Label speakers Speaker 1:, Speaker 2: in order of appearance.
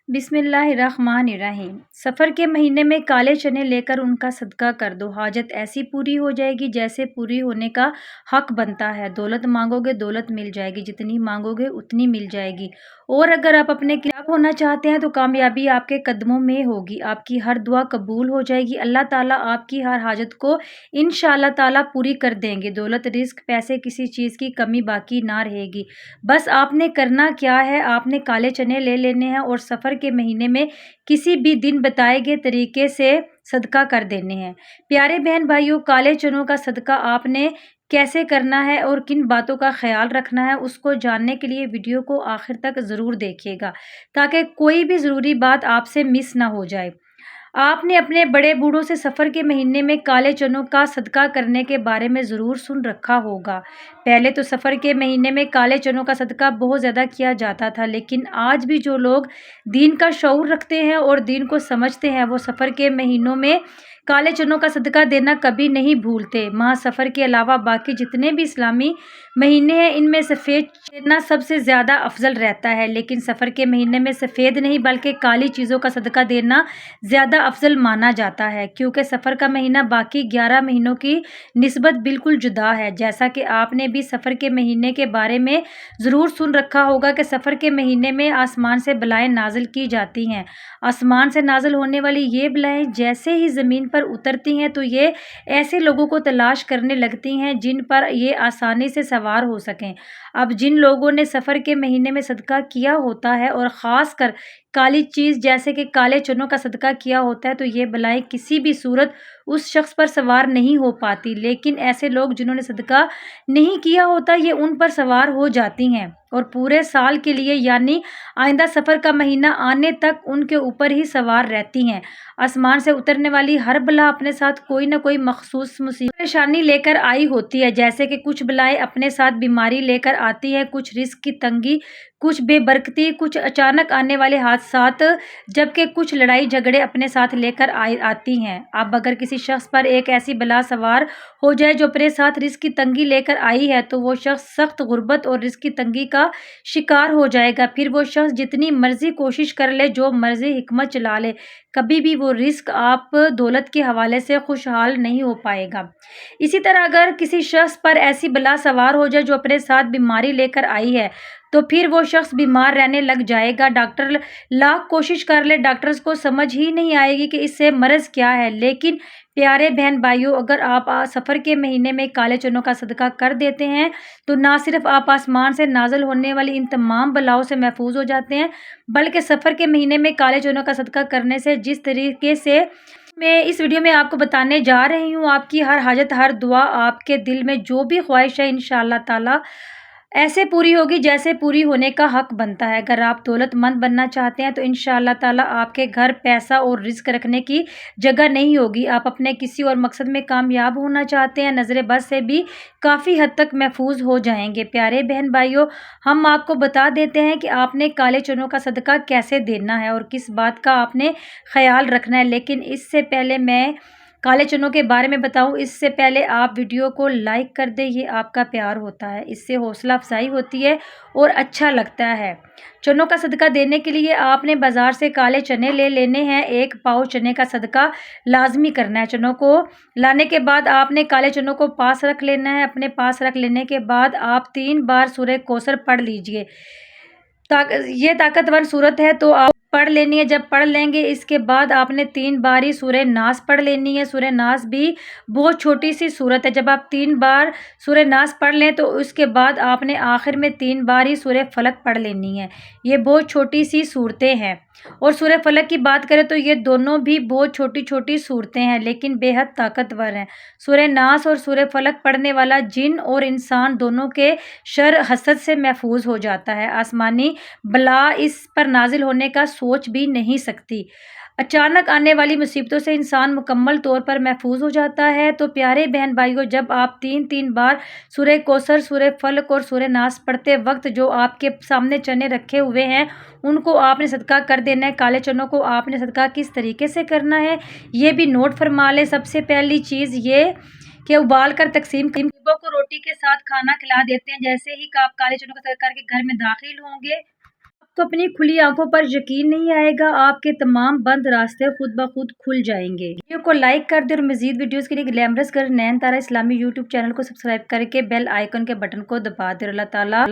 Speaker 1: बिस्मिल्लाहिर्रहमानिर्रहीम। सफ़र के महीने में काले चने लेकर उनका सदका कर दो। हाजत ऐसी पूरी हो जाएगी जैसे पूरी होने का हक बनता है। दौलत मांगोगे दौलत मिल जाएगी, जितनी मांगोगे उतनी मिल जाएगी। और अगर आप अपने कामयाब होना चाहते हैं तो कामयाबी आपके कदमों में होगी। आपकी हर दुआ कबूल हो जाएगी। अल्लाह ताला आपकी हर हाजत को इंशाअल्लाह ताला पूरी कर देंगे। दौलत, रिस्क, पैसे, किसी चीज़ की कमी बाकी ना रहेगी। बस आपने करना क्या है, आपने काले चने ले लेने हैं और सफ़र के महीने में किसी भी दिन बताए गए तरीके से सदका कर देने हैं। प्यारे बहन भाइयों, काले चनों का सदका आपने कैसे करना है और किन बातों का ख्याल रखना है, उसको जानने के लिए वीडियो को आखिर तक ज़रूर देखिएगा ताकि कोई भी ज़रूरी बात आपसे मिस ना हो जाए। आपने अपने बड़े बूढ़ों से सफ़र के महीने में काले चनों का सदका करने के बारे में ज़रूर सुन रखा होगा। पहले तो सफ़र के महीने में काले चनों का सदका बहुत ज़्यादा किया जाता था, लेकिन आज भी जो लोग दीन का शऊर रखते हैं और दीन को समझते हैं, वो सफ़र के महीनों में काले चनों का सदका देना कभी नहीं भूलते। माह सफ़र के अलावा बाकी जितने भी इस्लामी महीने हैं, इनमें सफ़ेद देना सबसे ज़्यादा अफजल रहता है, लेकिन सफ़र के महीने में सफ़ेद नहीं बल्कि काली चीज़ों का सदका देना ज़्यादा अफजल माना जाता है, क्योंकि सफ़र का महीना बाकी 11 महीनों की निस्बत बिल्कुल जुदा है। जैसा कि आपने भी सफ़र के महीने के बारे में ज़रूर सुन रखा होगा कि सफ़र के महीने में आसमान से बलाएँ नाज़िल की जाती हैं। आसमान से नाज़िल होने वाली ये बलाएँ जैसे ही ज़मीन पर उतरती हैं तो ये ऐसे लोगों को तलाश करने लगती हैं जिन पर ये आसानी से सवार हो सकें। अब जिन लोगों ने सफ़र के महीने में सदका किया होता है और ख़ास कर काली चीज़ जैसे कि काले चनों का सदका किया होता है, तो ये बलाएँ किसी भी सूरत उस शख्स पर सवार नहीं हो पाती, लेकिन ऐसे लोग जिन्होंने सदका नहीं किया होता, ये उन पर सवार हो जाती हैं और पूरे साल के लिए यानी आइंदा सफ़र का महीना आने तक उनके ऊपर ही सवार रहती हैं। आसमान से उतरने वाली हर बला अपने साथ कोई ना कोई मखसूस मुसीबत परेशानी लेकर आई होती है, जैसे कि कुछ बलाएँ अपने साथ बीमारी लेकर आती हैं, कुछ रिस्क की तंगी, कुछ बेबरकती, कुछ अचानक आने वाले हादसात, जबकि कुछ लड़ाई झगड़े अपने साथ लेकर आती हैं। अब अगर किसी शख्स पर एक ऐसी बला सवार हो जाए जो अपने साथ रिस्क की तंगी लेकर आई है, तो वो शख्स सख्त गुर्बत और रिस्क की तंगी का शिकार हो जाएगा। फिर वो शख्स जितनी मर्जी कोशिश कर ले, जो मर्जी हिकमत चला ले, कभी भी वो रिस्क आप दौलत के हवाले से खुशहाल नहीं हो पाएगा। इसी तरह अगर किसी शख्स पर ऐसी बला सवार हो जाए जो अपने साथ बीमारी लेकर आई है, तो फिर वो शख्स बीमार रहने लग जाएगा। डॉक्टर लाख कोशिश कर ले, डॉक्टर्स को समझ ही नहीं आएगी कि इससे मर्ज़ क्या है। लेकिन प्यारे बहन भाइयों, अगर आप सफ़र के महीने में काले चनों का सदका कर देते हैं, तो ना सिर्फ आप आसमान से नाज़िल होने वाली इन तमाम बलाओं से महफूज हो जाते हैं, बल्कि सफ़र के महीने में काले चनों का सदका करने से जिस तरीके से मैं इस वीडियो में आपको बताने जा रही हूँ, आपकी हर हाजत, हर दुआ, आपके दिल में जो भी ख्वाहिश है इंशाअल्लाह ताला ऐसे पूरी होगी जैसे पूरी होने का हक बनता है। अगर आप दौलतमंद बनना चाहते हैं तो इंशाअल्लाह ताला आपके घर पैसा और रिज़्क रखने की जगह नहीं होगी। आप अपने किसी और मकसद में कामयाब होना चाहते हैं, नज़र बद से भी काफ़ी हद तक महफूज हो जाएंगे। प्यारे बहन भाइयों, हम आपको बता देते हैं कि आपने काले चनों का सदका कैसे देना है और किस बात का आपने ख्याल रखना है। लेकिन इससे पहले मैं काले चनों के बारे में बताऊं, इससे पहले आप वीडियो को लाइक कर दें। ये आपका प्यार होता है, इससे हौसला अफजाई होती है और अच्छा लगता है। चनों का सदका देने के लिए आपने बाज़ार से काले चने ले लेने हैं। 1 पाव चने का सदका लाजमी करना है। चनों को लाने के बाद आपने काले चनों को पास रख लेना है। अपने पास रख लेने के बाद आप 3 बार सूरह कौसर पढ़ लीजिए। ये ताकतवर सूरत है तो आप पढ़ लेनी है। जब पढ़ लेंगे इसके बाद आपने 3 बार ही सूरह नास पढ़ लेनी है। सूरह नास भी बहुत छोटी सी सूरत है। जब आप 3 बार सूरह नास पढ़ लें तो उसके बाद आपने आखिर में 3 बार ही सूरह फलक पढ़ लेनी है। ये बहुत छोटी सी सूरतें हैं और सूरह फलक की बात करें तो ये दोनों भी बहुत छोटी छोटी सूरतें हैं, लेकिन बेहद ताकतवर हैं। सूरह नास और सूरह फलक पढ़ने वाला जिन और इंसान दोनों के शर हसद से महफूज हो जाता है। आसमानी बला इस पर नाजिल होने का सोच भी नहीं सकती। अचानक आने वाली मुसीबतों से इंसान मुकम्मल तौर पर महफूज हो जाता है। तो प्यारे बहन भाइयों, जब आप 3-3 बार सूरह कौसर, सूरह फलक और सूरह नास पढ़ते वक्त जो आपके सामने चने रखे हुए हैं उनको आपने सदका कर देना है। काले चनों को आपने सदका किस तरीके से करना है ये भी नोट फरमा लें। सबसे पहली चीज़ ये कि उबाल कर तकसीम गरीबों को रोटी के साथ खाना खिला देते हैं। जैसे ही आप काले चनों का सदका करके घर में दाखिल होंगे, کو اپنی کھلی آنکھوں پر یقین نہیں آئے گا، آپ کے تمام بند راستے خود بخود کھل جائیں گے۔ ویڈیو کو لائک کر دیں اور مزید ویڈیوز کے لیے گلیمرس گرل نین تارا اسلامی یوٹیوب چینل کو سبسکرائب کر کے بیل آئیکن کے بٹن کو دبا دیں۔ اللہ تعالیٰ